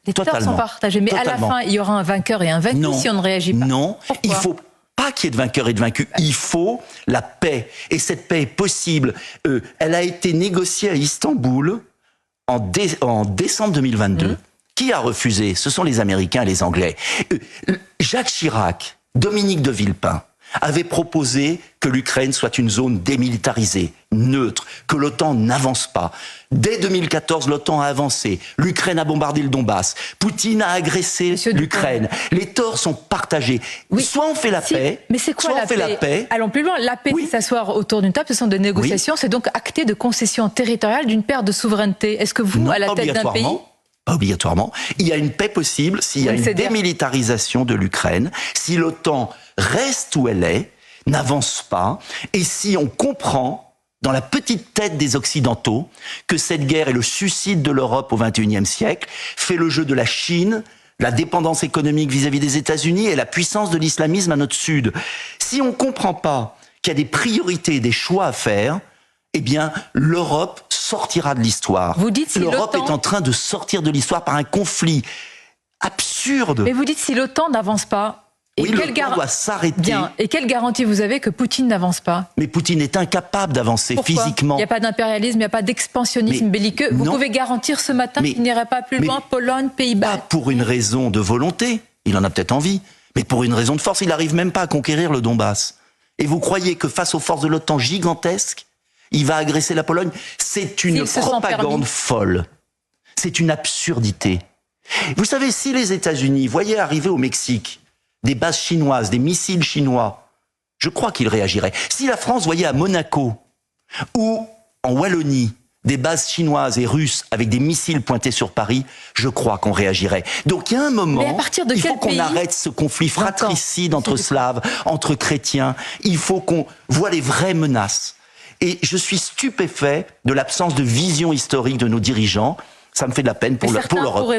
Les torts sont partagés, mais à la fin, il y aura un vainqueur et un vaincu si on ne réagit pas. Non, pourquoi? Il faut pas qu'il y ait de vainqueur et de vaincu. Il faut la paix. Et cette paix est possible. Elle a été négociée à Istanbul en décembre 2022. Qui a refusé? Ce sont les Américains et les Anglais. Jacques Chirac, Dominique de Villepin avaient proposé que l'Ukraine soit une zone démilitarisée, neutre, que l'OTAN n'avance pas. Dès 2014, l'OTAN a avancé. L'Ukraine a bombardé le Donbass. Poutine a agressé l'Ukraine. Les torts sont partagés. Oui. Soit on fait la paix, mais c'est quoi soit on fait la paix. Allons plus loin. La paix, c'est s'asseoir autour d'une table, ce sont des négociations, c'est donc acter de concessions territoriales d'une perte de souveraineté. Est-ce que vous, à la tête d'un pays... Pas obligatoirement. Il y a une paix possible s'il y a une démilitarisation de l'Ukraine, si l'OTAN reste où elle est, n'avance pas, et si on comprend dans la petite tête des Occidentaux que cette guerre est le suicide de l'Europe au XXIe siècle, fait le jeu de la Chine, la dépendance économique vis-à-vis des États-Unis et la puissance de l'islamisme à notre sud. Si on ne comprend pas qu'il y a des priorités, des choix à faire, eh bien, l'Europe sortira de l'histoire. Vous dites si l'Europe est en train de sortir de l'histoire par un conflit absurde. Mais vous dites si l'OTAN n'avance pas. Oui, l'OTAN doit s'arrêter. Bien. Et quelle garantie vous avez que Poutine n'avance pas? Mais Poutine est incapable d'avancer physiquement. Il n'y a pas d'impérialisme, il n'y a pas d'expansionnisme belliqueux. Vous pouvez garantir ce matin qu'il n'irait pas plus loin, Pologne, Pays-Bas? Pas pour une raison de volonté. Il en a peut-être envie. Mais pour une raison de force, il n'arrive même pas à conquérir le Donbass. Et vous croyez que face aux forces de l'OTAN gigantesques, il va agresser la Pologne? C'est une propagande folle. C'est une absurdité. Vous savez, si les États-Unis voyaient arriver au Mexique des bases chinoises, des missiles chinois, je crois qu'ils réagiraient. Si la France voyait à Monaco ou en Wallonie des bases chinoises et russes avec des missiles pointés sur Paris, je crois qu'on réagirait. Donc il y a un moment, il faut qu'on arrête ce conflit fratricide entre Slaves, entre chrétiens. Il faut qu'on voit les vraies menaces. Et je suis stupéfait de l'absence de vision historique de nos dirigeants. Ça me fait de la peine pour l'Europe.